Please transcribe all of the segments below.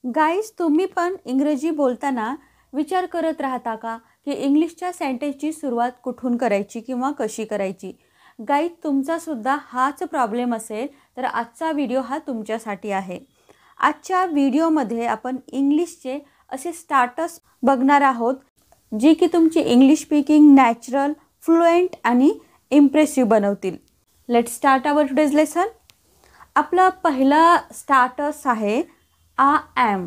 Guys, तुम्ही पण इंग्रजी बोलताना विचार करत राहता का की इंग्लिशच्या सेंटेन्सची सुरुवात कुठून करायची किंवा कशी करायची? गाईज, तुमचासुद्धा हाच प्रॉब्लेम असेल तर आजचा व्हिडिओ हा तुमच्यासाठी आहे. आजच्या व्हिडिओमध्ये आपण इंग्लिशचे असे स्टार्टर्स बघणार आहोत जे की तुमची इंग्लिश स्पीकिंग नॅचरल, फ्लुएंट आणि इम्प्रेसिव्ह बनवतील. Let's start our today's lesson. आपला पहिला स्टार्टर्स आहे आय ॲम.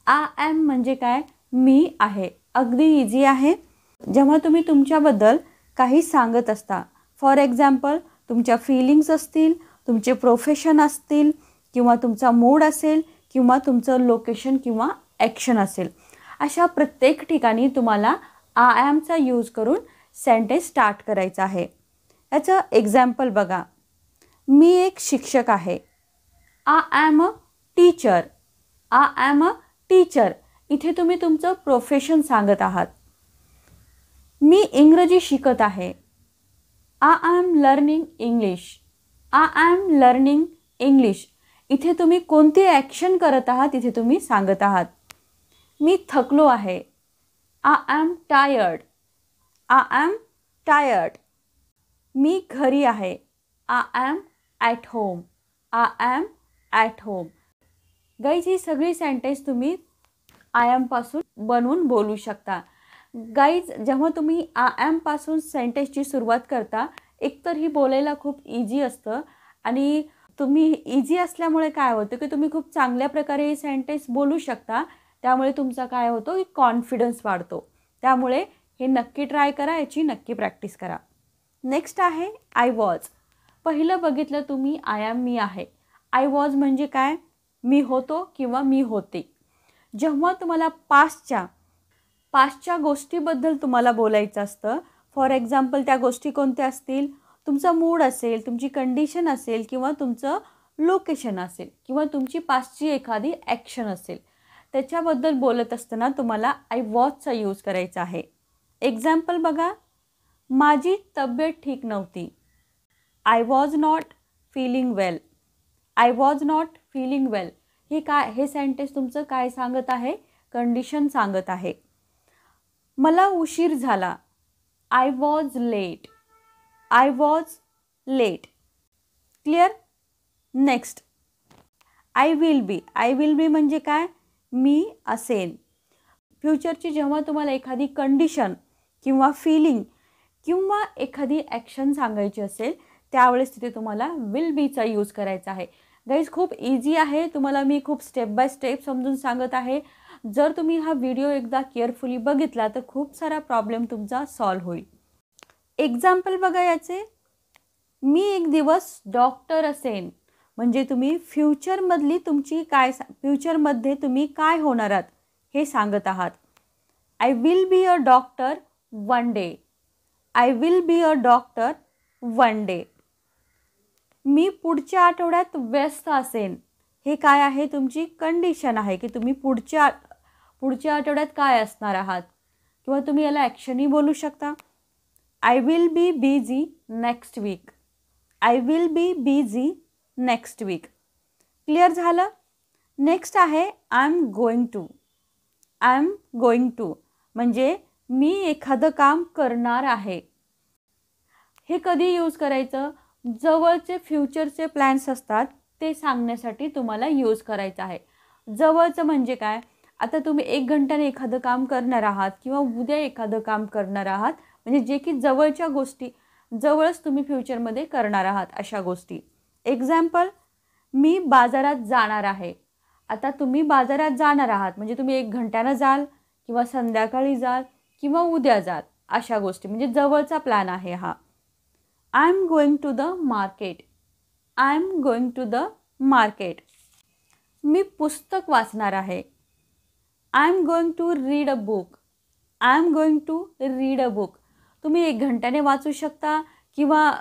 आय ॲम म्हणजे काय? मी आहे. अगदी इझी आहे. जेव्हा तुम्ही तुमच्याबद्दल काही सांगत असता, फॉर एक्झाम्पल तुमच्या फीलिंग्स असतील, तुमचे प्रोफेशन असतील किंवा तुमचा मूड असेल किंवा तुमचं लोकेशन किंवा ॲक्शन असेल, अशा प्रत्येक ठिकाणी तुम्हाला आय ॲमचा यूज करून सेंटेन्स स्टार्ट करायचा आहे. याचं एक्झाम्पल बघा. मी एक शिक्षक आहे. I am a teacher. I am a teacher. इथे तुम्ही तुमचं प्रोफेशन सांगत आहात. मी इंग्रजी शिकत आहे. I am learning English. I am learning English. इथे तुम्ही कोणती ॲक्शन करत आहात इथे तुम्ही सांगत आहात. मी थकलो आहे. I am tired. I am tired. मी घरी आहे. I am at home. I am at home. Guys, ही सगळी सेंटेन्स तुम्ही आय ॲमपासून बनवून बोलू शकता. गाईज, जेव्हा तुम्ही आय ॲमपासून सेंटेन्सची सुरुवात करता, एकतर ही बोलायला खूप इझी असतं आणि तुम्ही इझी असल्यामुळे काय होतं की तुम्ही खूप चांगल्या प्रकारे ही सेंटेन्स बोलू शकता. त्यामुळे तुमचा काय होतो की कॉन्फिडन्स वाढतो. त्यामुळे हे नक्की ट्राय करा, याची नक्की प्रॅक्टिस करा. नेक्स्ट आहे आय वॉज. पहिलं बघितलं तुम्ही आय ॲम मी आहे. आय वॉज म्हणजे काय? मी होतो किंवा मी होते. जेव्हा तुम्हाला पास्टच्या गोष्टीबद्दल तुम्हाला बोलायचं असतं, फॉर एक्झाम्पल त्या गोष्टी कोणत्या असतील? तुमचा मूड असेल, तुमची कंडिशन असेल किंवा तुमचं लोकेशन असेल किंवा तुमची पास्टची एखादी ॲक्शन असेल, त्याच्याबद्दल बोलत असताना तुम्हाला आय वॉजचा यूज करायचा आहे. एक्झाम्पल बघा. माझी तब्येत ठीक नव्हती. I was not feeling well. I was not feeling well. हे सेंटेन्स तुमचं काय सांगत आहे? कंडिशन सांगत आहे. मला उशीर झाला. I was late. I was late. Clear? Next I will be. I will be म्हणजे काय? मी असेन. फ्युचरची जेव्हा तुम्हाला एखादी कंडिशन किंवा फीलिंग किंवा एखादी ॲक्शन सांगायची असेल, त्यावेळेस तिथे तुम्हाला विल बीचा यूज करायचा आहे. गाईज, खूप इझी आहे. तुम्हाला मी खूप स्टेप बाय स्टेप समजून सांगत आहे. जर तुम्ही हा व्हिडिओ एकदा केअरफुली बघितला तर खूप सारा प्रॉब्लेम तुमचा सॉल्व्ह होईल. एक्झाम्पल बघा याचे. मी एक दिवस डॉक्टर असेन म्हणजे तुम्ही फ्युचरमधली तुमची फ्युचरमध्ये तुम्ही काय होणार आहात हे सांगत आहात. I will be a doctor one day. I will be a doctor one day. मी पुढच्या आठवड्यात व्यस्त असेन. हे काय आहे? तुमची कंडिशन आहे की तुम्ही पुढच्या आठवड्यात काय असणार आहात किंवा तुम्ही याला ॲक्शनही बोलू शकता. I will be busy next week. I will be busy next week. Clear झालं? नेक्स्ट आहे I am going to. I am going to म्हणजे मी एखादं काम करणार आहे. हे कधी यूज करायचं? जवळचे फ्युचरचे प्लॅन्स असतात ते सांगण्यासाठी तुम्हाला यूज करायचं आहे. जवळचं म्हणजे काय? आता तुम्ही 1 घंट्याने एखादं काम करणार आहात किंवा उद्या एखादं काम करणार आहात, म्हणजे जे की जवळच्या गोष्टी, जवळच तुम्ही फ्युचरमध्ये करणार आहात अशा गोष्टी. एक्झाम्पल. मी बाजारात जाणार आहे. आता तुम्ही बाजारात जाणार आहात म्हणजे तुम्ही 1 घंट्यानं जाल किंवा संध्याकाळी जाल किंवा उद्या जाल, अशा गोष्टी म्हणजे जवळचा प्लॅन आहे हा. I am going to the market. I am going to the market. मी पुस्तक वाचणार आहे. I am going to read a book. I am going to read a book. तुम्ही 1 घंट्याने वाचू शकता किंवा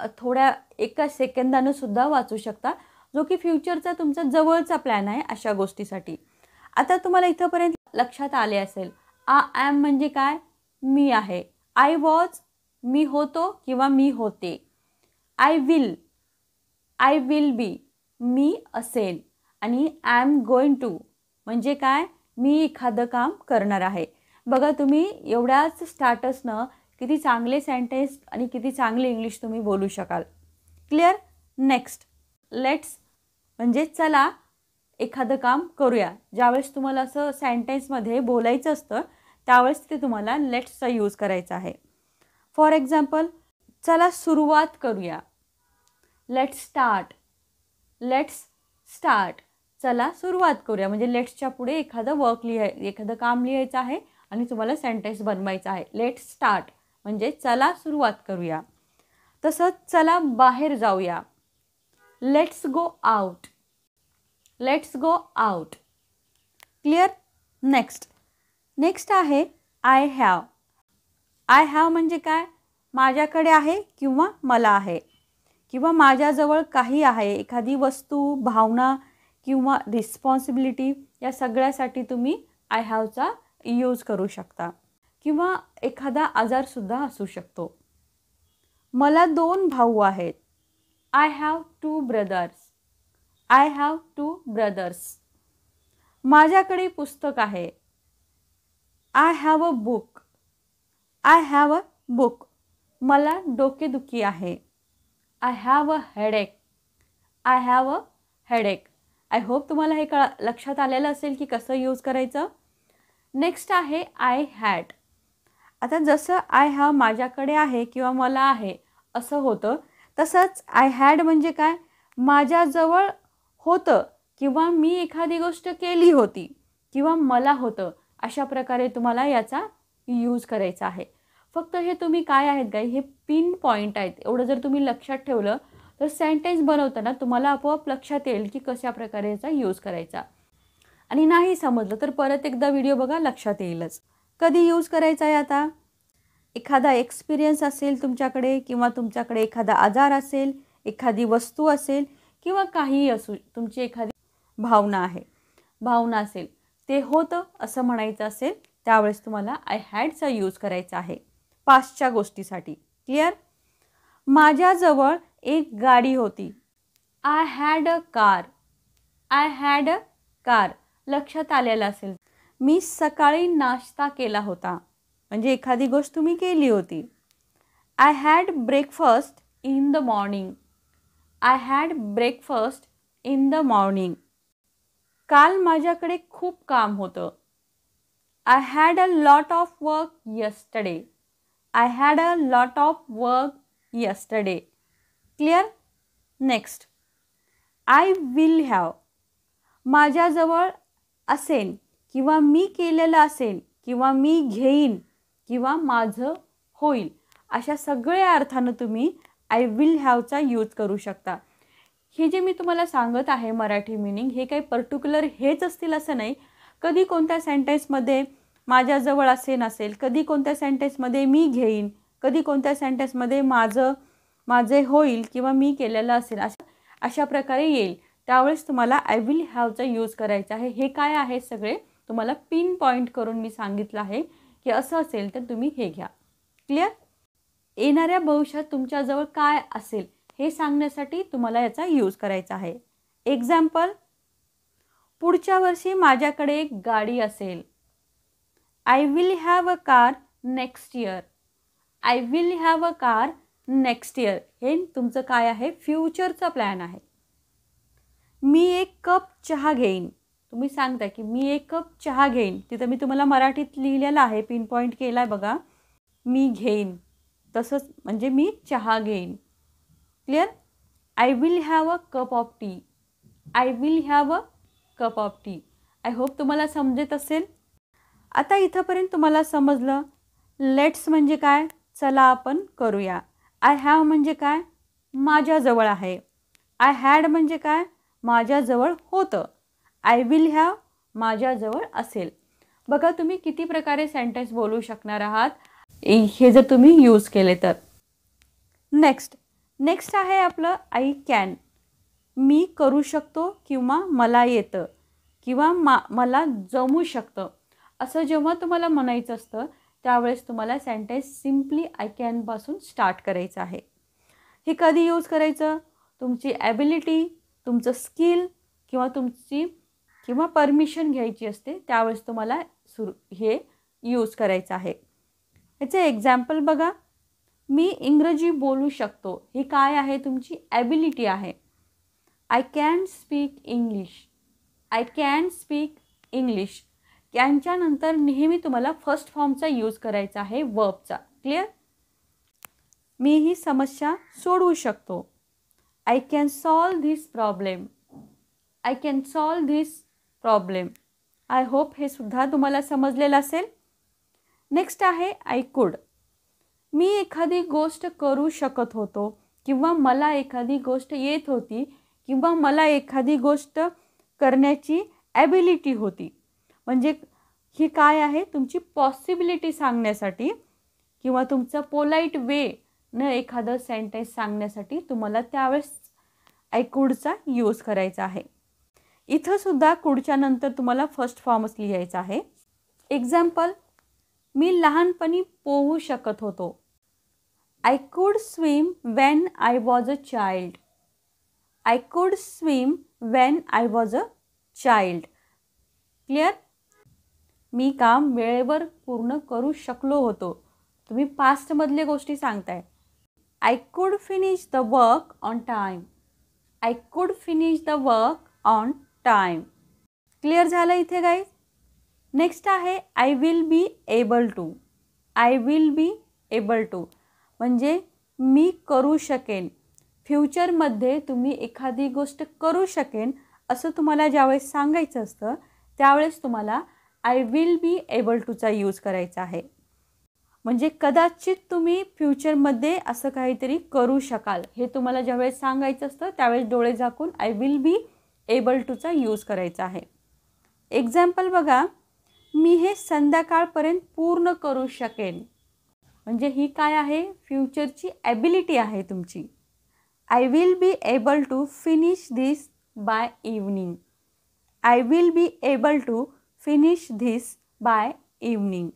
एका सेकंदानं सुद्धा वाचू शकता, जो की फ्युचरचा तुमचा जवळचा प्लॅन आहे अशा गोष्टीसाठी. आता तुम्हाला इथंपर्यंत लक्षात आले असेल. आय ॲम म्हणजे काय? मी आहे. आय वॉज मी होतो किंवा मी होते. आय विल बी मी असेल आणि आय एम गोइंग टू म्हणजे काय, मी एखादं काम करणार आहे. बघा तुम्ही एवढ्याच स्टार्टर्सनं किती चांगले सेंटेन्स आणि किती चांगले इंग्लिश तुम्ही बोलू शकाल. क्लिअर. नेक्स्ट, लेट्स म्हणजे चला एखादं काम करूया. ज्यावेळेस तुम्हाला असं सेंटेन्समध्ये बोलायचं असतं त्यावेळेस ते तुम्हाला लेट्सचा यूज करायचा आहे. फॉर एक्झाम्पल, चला सुरुवात करूया. Let's start. Let's start. चला सुरुवात करूया म्हणजे लेट्सच्या पुढे एखादं एखादं काम लिहायचं आहे आणि तुम्हाला सेंटेन्स बनवायचं आहे. लेट्स स्टार्ट म्हणजे चला सुरुवात करूया. तसंच चला बाहेर जाऊया. Let's go out. Let's go out. Clear. Next आहे आय हॅव. आय हॅव म्हणजे काय, माझ्याकडे आहे किंवा मला आहे किंवा माझ्याजवळ काही आहे, एखादी वस्तू, भावना किंवा रिस्पॉन्सिबिलिटी, या सगळ्यासाठी तुम्ही आय हॅवचा यूज करू शकता. किंवा एखादा आजारसुद्धा असू शकतो. मला 2 भाऊ आहेत. I have 2 brothers. I have 2 brothers. माझ्याकडे पुस्तक आहे. I have a book. I have a book. मला डोकेदुखी आहे. I have a headache. I have a headache. I hope तुम्हाला हे लक्षात आलेलं असेल की कसं यूज करायचं. नेक्स्ट आहे आय हॅड. आता जसं आय हॅव माझ्याकडे आहे किंवा मला आहे असं होतं, तसंच आय हॅड म्हणजे काय, माझ्याजवळ होतं किंवा मी एखादी गोष्ट केली होती किंवा मला होतं, अशा प्रकारे तुम्हाला याचा यूज करायचा आहे. फक्त हे तुम्ही काय आहेत गाई, हे पिन पॉईंट आहेत. एवढं जर तुम्ही लक्षात ठेवलं तर सेंटेन्स बनवताना तुम्हाला आपोआप लक्षात येईल की कशा प्रकारे याचा यूज करायचा. आणि नाही समजलं तर परत एकदा व्हिडिओ बघा, लक्षात येईलच. कधी यूज करायचा आहे आता, एखादा एक्सपिरियन्स असेल तुमच्याकडे किंवा तुमच्याकडे एखादा आजार असेल, एखादी वस्तू असेल किंवा काहीही असू, तुमची एखादी भावना असेल, ते होतं असं म्हणायचं असेल त्यावेळेस तुम्हाला आय हॅडचा यूज करायचा आहे पास्टच्या गोष्टीसाठी. क्लिअर. माझ्याजवळ एक गाडी होती. I had a car. I had a car. लक्षात आलेलं असेल. मी सकाळी नाश्ता केला होता म्हणजे एखादी गोष्ट तुम्ही केली होती. I had breakfast in the morning. I had breakfast in the morning. काल माझ्याकडे खूप काम होतं. I had a lot of work yesterday. I had a lot of work yesterday. Clear. Next, I will have. माझ्याजवळ असेल किंवा मी केलेलं असेल किंवा मी घेईन किंवा माझं होईल, अशा सगळ्या अर्थानं तुम्ही आय विल हॅवचा यूज करू शकता. हे जे मी तुम्हाला सांगत आहे मराठी मीनिंग, हे काही पर्टिक्युलर हेच असतील असं नाही. कधी कोणत्या सेंटेन्समध्ये माझ्याजवळ असेल, कधी कोणत्या सेंटेन्समध्ये मी घेईन, कधी कोणत्या सेंटेन्समध्ये माझे होईल किंवा मी केलेलं असेल, अशा प्रकारे येईल. त्यावेळेस तुम्हाला आय विल हॅवचा यूज करायचा आहे. हे काय आहे सगळे तुम्हाला पिन पॉईंट करून मी सांगितलं आहे की असं असेल तर तुम्ही हे घ्या. क्लिअर. येणाऱ्या भविष्यात तुमच्याजवळ काय असेल हे सांगण्यासाठी तुम्हाला याचा यूज करायचा आहे. एक्झाम्पल, पुढच्या वर्षी माझ्याकडे एक गाडी असेल. I will have a car next year. I will have a car next year. हे तुमचं काय आहे, फ्युचरचा प्लॅन आहे. मी एक कप चहा घेईन. तुम्ही सांगता की मी एक कप चहा घेईन. तिथं मी तुम्हाला मराठीत लिहिलेलं आहे, पिन पॉईंट केला आहे बघा, मी घेईन. तसंच म्हणजे मी चहा घेईन. Clear. I will have a cup of T. I will have a cup of T. I hope तुम्हाला समजत असेल. आता इथंपर्यंत तुम्हाला समजलं. लेट्स म्हणजे काय, चला आपण करूया. आय हॅव म्हणजे काय, माझ्याजवळ आहे. आय हॅड म्हणजे काय, माझ्याजवळ होतं. आय विल हॅव माझ्याजवळ असेल. बघा तुम्ही किती प्रकारे सेंटेन्स बोलू शकणार आहात हे जर तुम्ही यूज केले तर. नेक्स्ट आहे आपलं आय कॅन. मी करू शकतो किंवा मला येतं किंवा मला जमू शकतं, असं जेव्हा तुम्हाला म्हणायचं असतं त्यावेळेस तुम्हाला सेंटेन्स सिम्पली आय कॅनपासून स्टार्ट करायचं आहे. हे कधी यूज करायचं, तुमची ॲबिलिटी, तुमचं स्किल किंवा तुमची किंवा परमिशन घ्यायची असते त्यावेळेस तुम्हाला हे यूज करायचं आहे. याचं एक्झाम्पल बघा. मी इंग्रजी बोलू शकतो. ही काय आहे? तुमची ॲबिलिटी आहे. I can speak English. I can speak English. यांच्यानंतर नेहमी तुम्हाला फर्स्ट फॉर्मचा यूज करायचा आहे, वर्बचा. क्लिअर? मी ही समस्या सोडवू शकतो. I can solve this problem. I can solve this problem. I hope हे सुद्धा तुम्हाला समजलेलं असेल. नेक्स्ट आहे आय कुड. मी एखादी गोष्ट करू शकत होतो किंवा मला एखादी गोष्ट येत होती किंवा मला एखादी गोष्ट करण्याची ॲबिलिटी होती. म्हणजे ही काय आहे? तुमची पॉसिबिलिटी सांगण्यासाठी किंवा तुमचं पोलाईट वे न एखादं सेंटेन्स सांगण्यासाठी तुम्हाला त्यावेळेस आय कुडचा यूज करायचा आहे. इथं सुद्धा कुडच्या नंतर तुम्हाला फर्स्ट फॉर्मच लिहायचा आहे. एक्झाम्पल, मी लहानपणी पोहू शकत होतो. I could swim when I was a child. I could swim when I was a child. Clear? मी काम वेळेवर पूर्ण करू शकलो होतो. तुम्ही पास्टमधल्या गोष्टी सांगताय. I could finish the work on time. I could finish the work on time. Clear झालं इथे गाईज? नेक्स्ट आहे I will be able to. I will be able to म्हणजे मी करू शकेन. फ्युचरमध्ये तुम्ही एखादी गोष्ट करू शकेन असं तुम्हाला ज्यावेळेस सांगायचं असतं त्यावेळेस तुम्हाला आय विल बी एबल टूचा यूज करायचा आहे. म्हणजे कदाचित तुम्ही फ्युचरमध्ये असं काहीतरी करू शकाल हे तुम्हाला ज्यावेळेस सांगायचं असतं त्यावेळेस डोळे झाकून आय विल बी एबल टूचा यूज करायचा आहे. एक्झाम्पल बघा. मी हे संध्याकाळपर्यंत पूर्ण करू शकेन. म्हणजे ही काय आहे? फ्युचरची ॲबिलिटी आहे तुमची. I will be able to finish this by evening. I will be able to finish this by evening.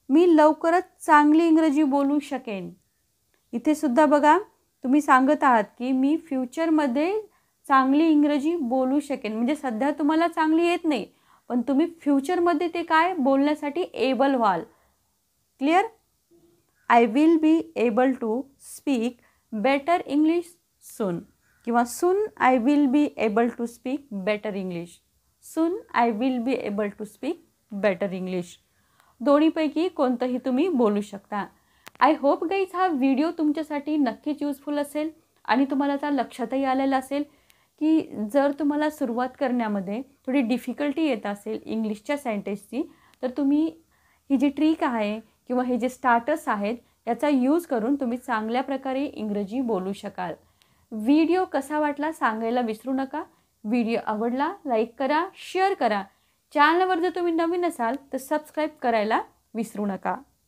मी लवकरच चांगली इंग्रजी बोलू शकेन. इथे सुद्धा बघा तुम्ही सांगत आहात की मी फ्युचरमध्ये चांगली इंग्रजी बोलू शकेन. म्हणजे सध्या तुम्हाला चांगली येत नाही पण तुम्ही फ्युचरमध्ये ते काय बोलण्यासाठी एबल व्हाल. Clear? I will be able to speak better English soon किंवा soon I will be able to speak better English. Soon I will be able to speak better English. दोन्हीपैकी कोणतंही तुम्ही बोलू शकता. आय होप गाईज हा video तुमच्यासाठी नक्कीच useful असेल आणि तुम्हाला आता लक्षातही आलेलं असेल की जर तुम्हाला सुरुवात करण्यामध्ये थोडी डिफिकल्टी येत असेल इंग्लिशच्या सेंटेन्सची तर तुम्ही ही जी ट्रिक आहे किंवा हे जे स्टार्टर्स आहेत याचा यूज करून तुम्ही चांगल्या प्रकारे इंग्रजी बोलू शकाल. व्हिडिओ कसा वाटला सांगायला विसरू नका. व्हिडिओ आवडला लाईक करा, शेअर करा. चॅनलवर जर तुम्ही नवीन असाल तर सबस्क्राईब करायला विसरू नका.